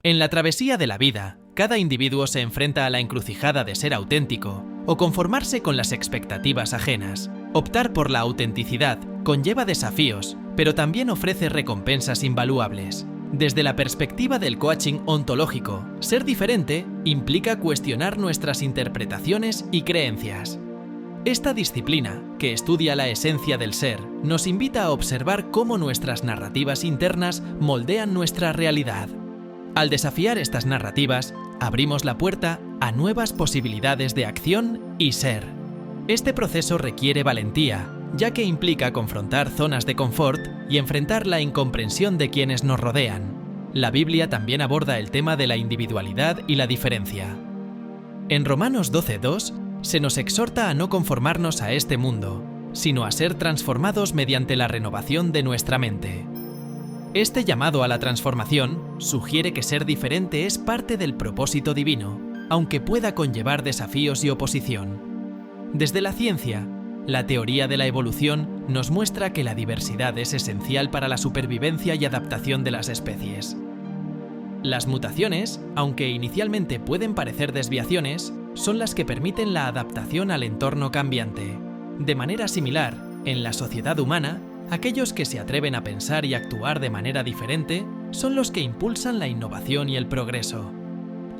En la travesía de la vida, cada individuo se enfrenta a la encrucijada de ser auténtico o conformarse con las expectativas ajenas. Optar por la autenticidad conlleva desafíos, pero también ofrece recompensas invaluables. Desde la perspectiva del coaching ontológico, ser diferente implica cuestionar nuestras interpretaciones y creencias. Esta disciplina, que estudia la esencia del ser, nos invita a observar cómo nuestras narrativas internas moldean nuestra realidad. Al desafiar estas narrativas, abrimos la puerta a nuevas posibilidades de acción y ser. Este proceso requiere valentía, ya que implica confrontar zonas de confort y enfrentar la incomprensión de quienes nos rodean. La Biblia también aborda el tema de la individualidad y la diferencia. En Romanos 12:2 se nos exhorta a no conformarnos a este mundo, sino a ser transformados mediante la renovación de nuestra mente. Este llamado a la transformación sugiere que ser diferente es parte del propósito divino, aunque pueda conllevar desafíos y oposición. Desde la ciencia, la teoría de la evolución nos muestra que la diversidad es esencial para la supervivencia y adaptación de las especies. Las mutaciones, aunque inicialmente pueden parecer desviaciones, son las que permiten la adaptación al entorno cambiante. De manera similar, en la sociedad humana, aquellos que se atreven a pensar y actuar de manera diferente son los que impulsan la innovación y el progreso.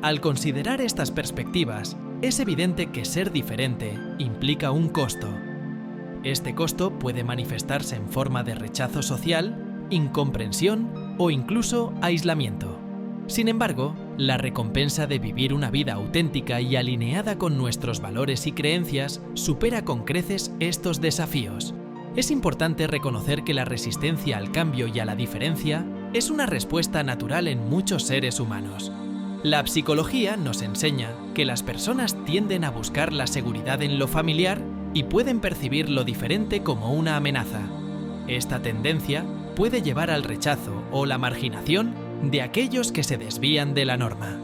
Al considerar estas perspectivas, es evidente que ser diferente implica un costo. Este costo puede manifestarse en forma de rechazo social, incomprensión o incluso aislamiento. Sin embargo, la recompensa de vivir una vida auténtica y alineada con nuestros valores y creencias supera con creces estos desafíos. Es importante reconocer que la resistencia al cambio y a la diferencia es una respuesta natural en muchos seres humanos. La psicología nos enseña que las personas tienden a buscar la seguridad en lo familiar y pueden percibir lo diferente como una amenaza. Esta tendencia puede llevar al rechazo o la marginación de aquellos que se desvían de la norma.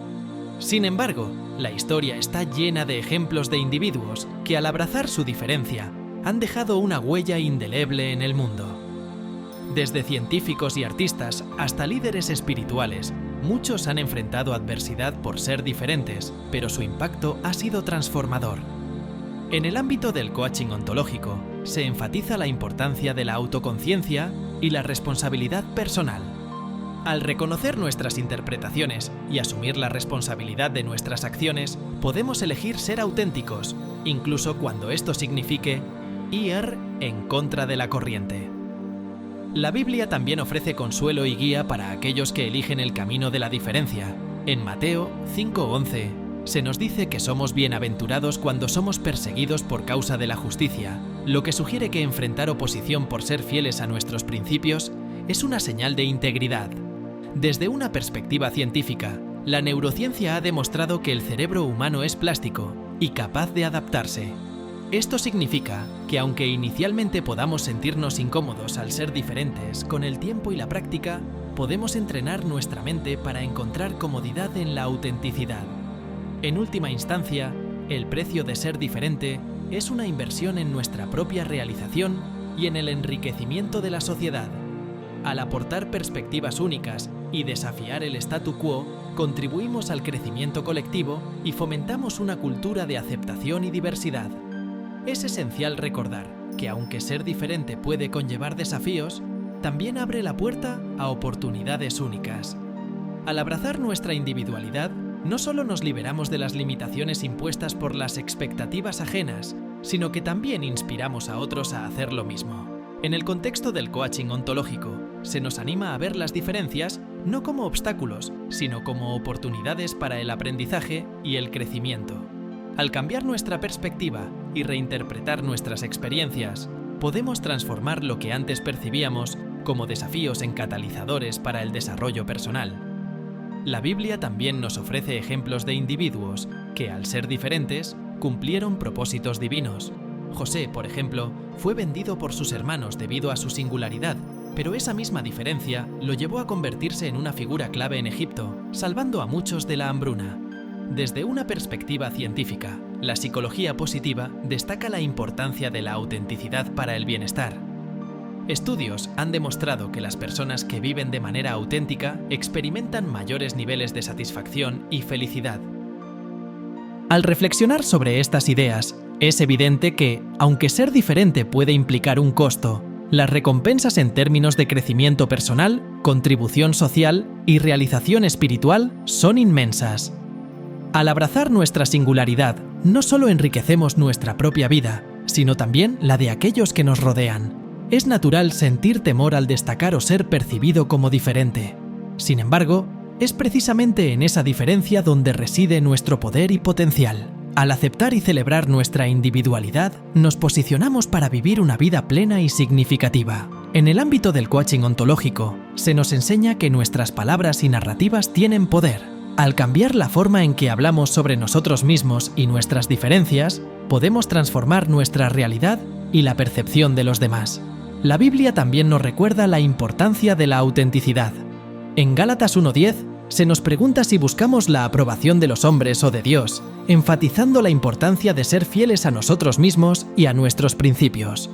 Sin embargo, la historia está llena de ejemplos de individuos que al abrazar su diferencia han dejado una huella indeleble en el mundo. Desde científicos y artistas hasta líderes espirituales, muchos han enfrentado adversidad por ser diferentes, pero su impacto ha sido transformador. En el ámbito del coaching ontológico, se enfatiza la importancia de la autoconciencia y la responsabilidad personal. Al reconocer nuestras interpretaciones y asumir la responsabilidad de nuestras acciones, podemos elegir ser auténticos, incluso cuando esto signifique ir en contra de la corriente. La Biblia también ofrece consuelo y guía para aquellos que eligen el camino de la diferencia. En Mateo 5:11 se nos dice que somos bienaventurados cuando somos perseguidos por causa de la justicia, lo que sugiere que enfrentar oposición por ser fieles a nuestros principios es una señal de integridad. Desde una perspectiva científica, la neurociencia ha demostrado que el cerebro humano es plástico y capaz de adaptarse. Esto significa que aunque inicialmente podamos sentirnos incómodos al ser diferentes, con el tiempo y la práctica, podemos entrenar nuestra mente para encontrar comodidad en la autenticidad. En última instancia, el precio de ser diferente es una inversión en nuestra propia realización y en el enriquecimiento de la sociedad. Al aportar perspectivas únicas y desafiar el statu quo, contribuimos al crecimiento colectivo y fomentamos una cultura de aceptación y diversidad. Es esencial recordar que aunque ser diferente puede conllevar desafíos, también abre la puerta a oportunidades únicas. Al abrazar nuestra individualidad, no solo nos liberamos de las limitaciones impuestas por las expectativas ajenas, sino que también inspiramos a otros a hacer lo mismo. En el contexto del coaching ontológico, se nos anima a ver las diferencias no como obstáculos, sino como oportunidades para el aprendizaje y el crecimiento. Al cambiar nuestra perspectiva y reinterpretar nuestras experiencias, podemos transformar lo que antes percibíamos como desafíos en catalizadores para el desarrollo personal. La Biblia también nos ofrece ejemplos de individuos que, al ser diferentes, cumplieron propósitos divinos. José, por ejemplo, fue vendido por sus hermanos debido a su singularidad, pero esa misma diferencia lo llevó a convertirse en una figura clave en Egipto, salvando a muchos de la hambruna. Desde una perspectiva científica, la psicología positiva destaca la importancia de la autenticidad para el bienestar. Estudios han demostrado que las personas que viven de manera auténtica experimentan mayores niveles de satisfacción y felicidad. Al reflexionar sobre estas ideas, es evidente que, aunque ser diferente puede implicar un costo, las recompensas en términos de crecimiento personal, contribución social y realización espiritual son inmensas. Al abrazar nuestra singularidad, no solo enriquecemos nuestra propia vida, sino también la de aquellos que nos rodean. Es natural sentir temor al destacar o ser percibido como diferente. Sin embargo, es precisamente en esa diferencia donde reside nuestro poder y potencial. Al aceptar y celebrar nuestra individualidad, nos posicionamos para vivir una vida plena y significativa. En el ámbito del coaching ontológico, se nos enseña que nuestras palabras y narrativas tienen poder. Al cambiar la forma en que hablamos sobre nosotros mismos y nuestras diferencias, podemos transformar nuestra realidad y la percepción de los demás. La Biblia también nos recuerda la importancia de la autenticidad. En Gálatas 1:10 se nos pregunta si buscamos la aprobación de los hombres o de Dios, enfatizando la importancia de ser fieles a nosotros mismos y a nuestros principios.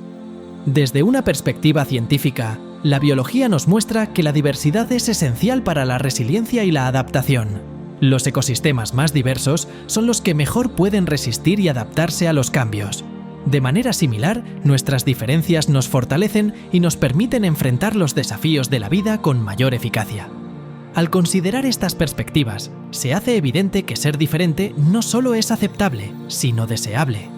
Desde una perspectiva científica, la biología nos muestra que la diversidad es esencial para la resiliencia y la adaptación. Los ecosistemas más diversos son los que mejor pueden resistir y adaptarse a los cambios. De manera similar, nuestras diferencias nos fortalecen y nos permiten enfrentar los desafíos de la vida con mayor eficacia. Al considerar estas perspectivas, se hace evidente que ser diferente no solo es aceptable, sino deseable.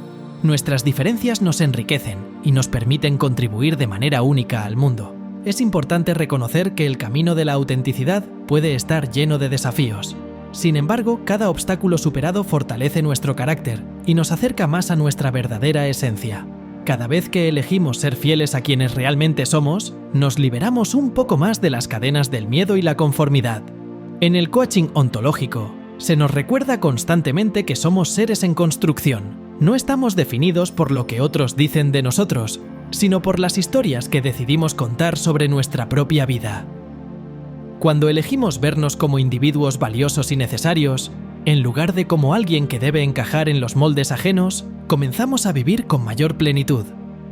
Nuestras diferencias nos enriquecen y nos permiten contribuir de manera única al mundo. Es importante reconocer que el camino de la autenticidad puede estar lleno de desafíos. Sin embargo, cada obstáculo superado fortalece nuestro carácter y nos acerca más a nuestra verdadera esencia. Cada vez que elegimos ser fieles a quienes realmente somos, nos liberamos un poco más de las cadenas del miedo y la conformidad. En el coaching ontológico, se nos recuerda constantemente que somos seres en construcción. No estamos definidos por lo que otros dicen de nosotros, sino por las historias que decidimos contar sobre nuestra propia vida. Cuando elegimos vernos como individuos valiosos y necesarios, en lugar de como alguien que debe encajar en los moldes ajenos, comenzamos a vivir con mayor plenitud.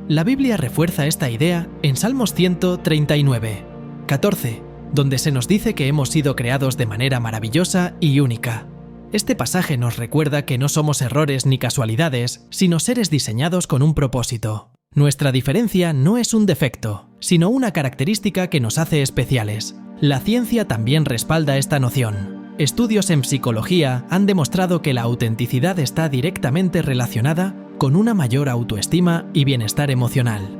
La Biblia refuerza esta idea en Salmos 139, 14, donde se nos dice que hemos sido creados de manera maravillosa y única. Este pasaje nos recuerda que no somos errores ni casualidades, sino seres diseñados con un propósito. Nuestra diferencia no es un defecto, sino una característica que nos hace especiales. La ciencia también respalda esta noción. Estudios en psicología han demostrado que la autenticidad está directamente relacionada con una mayor autoestima y bienestar emocional.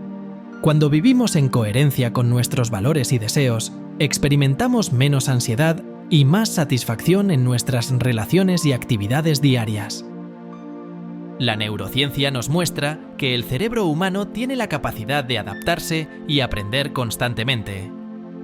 Cuando vivimos en coherencia con nuestros valores y deseos, experimentamos menos ansiedad y más satisfacción en nuestras relaciones y actividades diarias. La neurociencia nos muestra que el cerebro humano tiene la capacidad de adaptarse y aprender constantemente.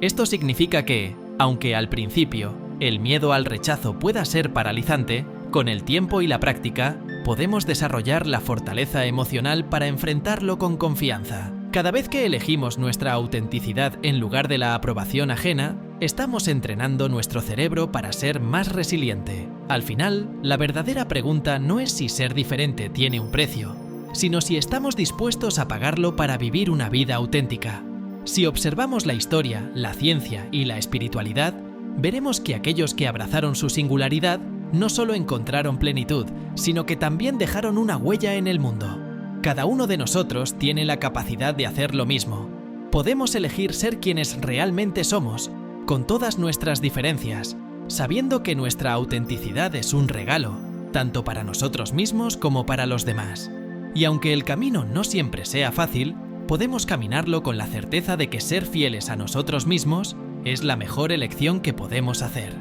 Esto significa que, aunque al principio el miedo al rechazo pueda ser paralizante, con el tiempo y la práctica podemos desarrollar la fortaleza emocional para enfrentarlo con confianza. Cada vez que elegimos nuestra autenticidad en lugar de la aprobación ajena, estamos entrenando nuestro cerebro para ser más resiliente. Al final, la verdadera pregunta no es si ser diferente tiene un precio, sino si estamos dispuestos a pagarlo para vivir una vida auténtica. Si observamos la historia, la ciencia y la espiritualidad, veremos que aquellos que abrazaron su singularidad no solo encontraron plenitud, sino que también dejaron una huella en el mundo. Cada uno de nosotros tiene la capacidad de hacer lo mismo. Podemos elegir ser quienes realmente somos, con todas nuestras diferencias, sabiendo que nuestra autenticidad es un regalo, tanto para nosotros mismos como para los demás. Y aunque el camino no siempre sea fácil, podemos caminarlo con la certeza de que ser fieles a nosotros mismos es la mejor elección que podemos hacer.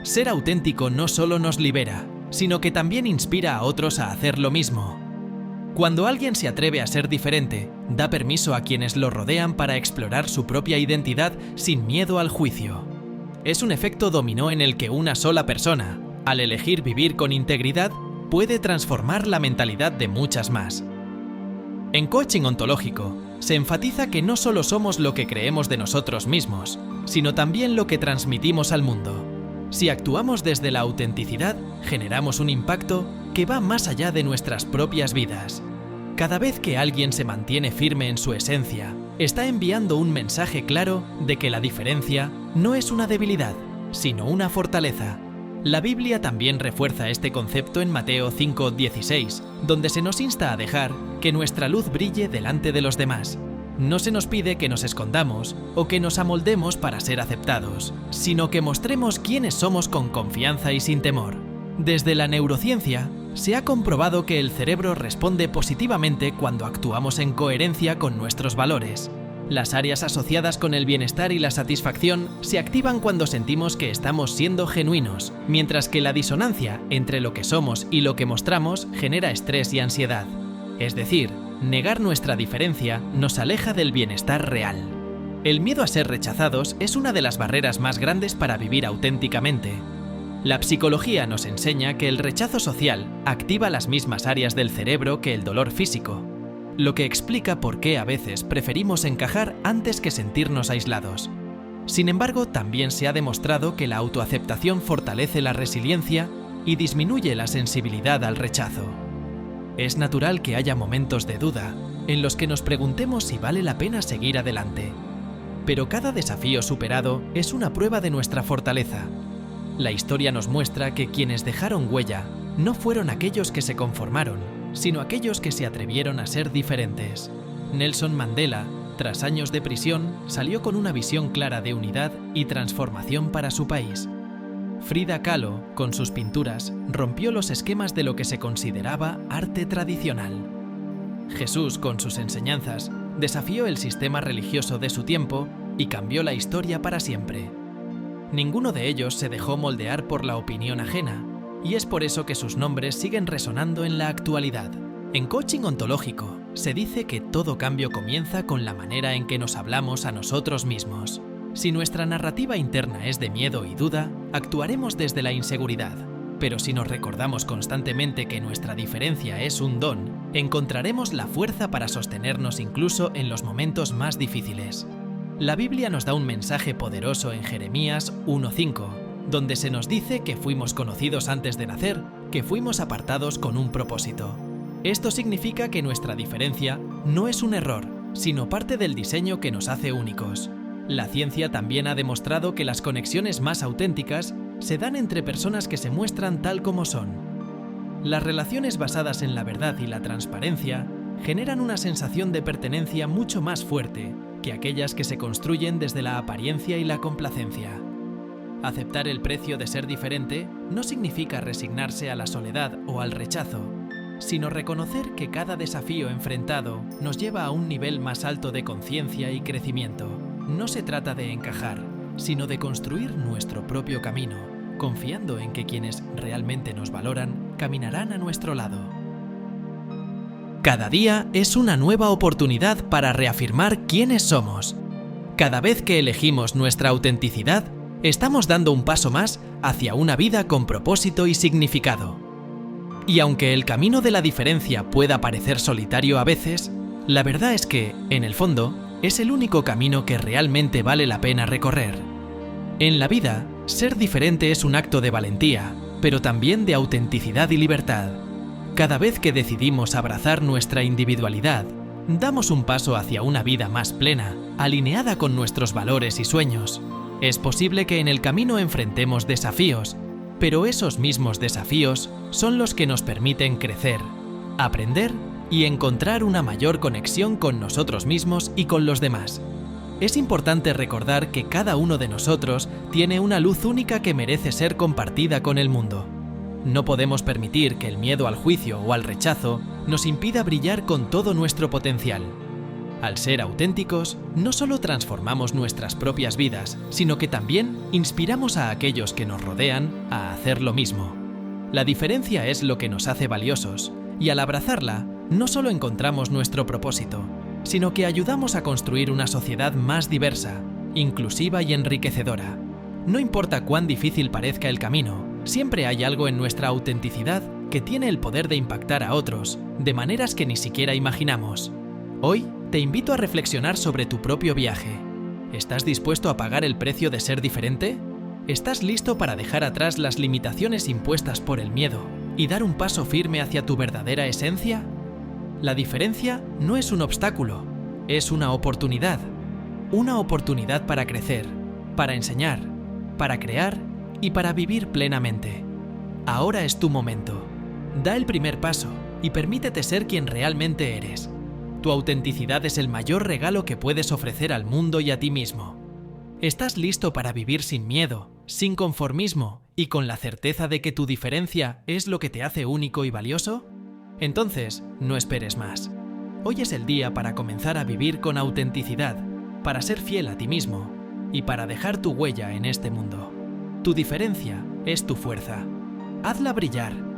Ser auténtico no solo nos libera, sino que también inspira a otros a hacer lo mismo. Cuando alguien se atreve a ser diferente, da permiso a quienes lo rodean para explorar su propia identidad sin miedo al juicio. Es un efecto dominó en el que una sola persona, al elegir vivir con integridad, puede transformar la mentalidad de muchas más. En coaching ontológico, se enfatiza que no solo somos lo que creemos de nosotros mismos, sino también lo que transmitimos al mundo. Si actuamos desde la autenticidad, generamos un impacto que va más allá de nuestras propias vidas. Cada vez que alguien se mantiene firme en su esencia, está enviando un mensaje claro de que la diferencia no es una debilidad, sino una fortaleza. La Biblia también refuerza este concepto en Mateo 5:16, donde se nos insta a dejar que nuestra luz brille delante de los demás. No se nos pide que nos escondamos o que nos amoldemos para ser aceptados, sino que mostremos quiénes somos con confianza y sin temor. Desde la neurociencia, se ha comprobado que el cerebro responde positivamente cuando actuamos en coherencia con nuestros valores. Las áreas asociadas con el bienestar y la satisfacción se activan cuando sentimos que estamos siendo genuinos, mientras que la disonancia entre lo que somos y lo que mostramos genera estrés y ansiedad. Es decir, negar nuestra diferencia nos aleja del bienestar real. El miedo a ser rechazados es una de las barreras más grandes para vivir auténticamente. La psicología nos enseña que el rechazo social activa las mismas áreas del cerebro que el dolor físico, lo que explica por qué a veces preferimos encajar antes que sentirnos aislados. Sin embargo, también se ha demostrado que la autoaceptación fortalece la resiliencia y disminuye la sensibilidad al rechazo. Es natural que haya momentos de duda, en los que nos preguntemos si vale la pena seguir adelante. Pero cada desafío superado es una prueba de nuestra fortaleza. La historia nos muestra que quienes dejaron huella no fueron aquellos que se conformaron, sino aquellos que se atrevieron a ser diferentes. Nelson Mandela, tras años de prisión, salió con una visión clara de unidad y transformación para su país. Frida Kahlo, con sus pinturas, rompió los esquemas de lo que se consideraba arte tradicional. Jesús, con sus enseñanzas, desafió el sistema religioso de su tiempo y cambió la historia para siempre. Ninguno de ellos se dejó moldear por la opinión ajena, y es por eso que sus nombres siguen resonando en la actualidad. En coaching ontológico, se dice que todo cambio comienza con la manera en que nos hablamos a nosotros mismos. Si nuestra narrativa interna es de miedo y duda, actuaremos desde la inseguridad. Pero si nos recordamos constantemente que nuestra diferencia es un don, encontraremos la fuerza para sostenernos incluso en los momentos más difíciles. La Biblia nos da un mensaje poderoso en Jeremías 1:5, donde se nos dice que fuimos conocidos antes de nacer, que fuimos apartados con un propósito. Esto significa que nuestra diferencia no es un error, sino parte del diseño que nos hace únicos. La ciencia también ha demostrado que las conexiones más auténticas se dan entre personas que se muestran tal como son. Las relaciones basadas en la verdad y la transparencia generan una sensación de pertenencia mucho más fuerte que aquellas que se construyen desde la apariencia y la complacencia. Aceptar el precio de ser diferente no significa resignarse a la soledad o al rechazo, sino reconocer que cada desafío enfrentado nos lleva a un nivel más alto de conciencia y crecimiento. No se trata de encajar, sino de construir nuestro propio camino, confiando en que quienes realmente nos valoran caminarán a nuestro lado. Cada día es una nueva oportunidad para reafirmar quiénes somos. Cada vez que elegimos nuestra autenticidad, estamos dando un paso más hacia una vida con propósito y significado. Y aunque el camino de la diferencia pueda parecer solitario a veces, la verdad es que, en el fondo, es el único camino que realmente vale la pena recorrer. En la vida, ser diferente es un acto de valentía, pero también de autenticidad y libertad. Cada vez que decidimos abrazar nuestra individualidad, damos un paso hacia una vida más plena, alineada con nuestros valores y sueños. Es posible que en el camino enfrentemos desafíos, pero esos mismos desafíos son los que nos permiten crecer, aprender y encontrar una mayor conexión con nosotros mismos y con los demás. Es importante recordar que cada uno de nosotros tiene una luz única que merece ser compartida con el mundo. No podemos permitir que el miedo al juicio o al rechazo nos impida brillar con todo nuestro potencial. Al ser auténticos, no solo transformamos nuestras propias vidas, sino que también inspiramos a aquellos que nos rodean a hacer lo mismo. La diferencia es lo que nos hace valiosos, y al abrazarla, no solo encontramos nuestro propósito, sino que ayudamos a construir una sociedad más diversa, inclusiva y enriquecedora. No importa cuán difícil parezca el camino, siempre hay algo en nuestra autenticidad que tiene el poder de impactar a otros, de maneras que ni siquiera imaginamos. Hoy, te invito a reflexionar sobre tu propio viaje. ¿Estás dispuesto a pagar el precio de ser diferente? ¿Estás listo para dejar atrás las limitaciones impuestas por el miedo y dar un paso firme hacia tu verdadera esencia? La diferencia no es un obstáculo, Es una oportunidad. Una oportunidad para crecer, para enseñar, para crear y para vivir plenamente. Ahora es tu momento. Da el primer paso y permítete ser quien realmente eres. Tu autenticidad es el mayor regalo que puedes ofrecer al mundo y a ti mismo. ¿Estás listo para vivir sin miedo, sin conformismo y con la certeza de que tu diferencia es lo que te hace único y valioso? Entonces, no esperes más. Hoy es el día para comenzar a vivir con autenticidad, para ser fiel a ti mismo y para dejar tu huella en este mundo. Tu diferencia es tu fuerza. Hazla brillar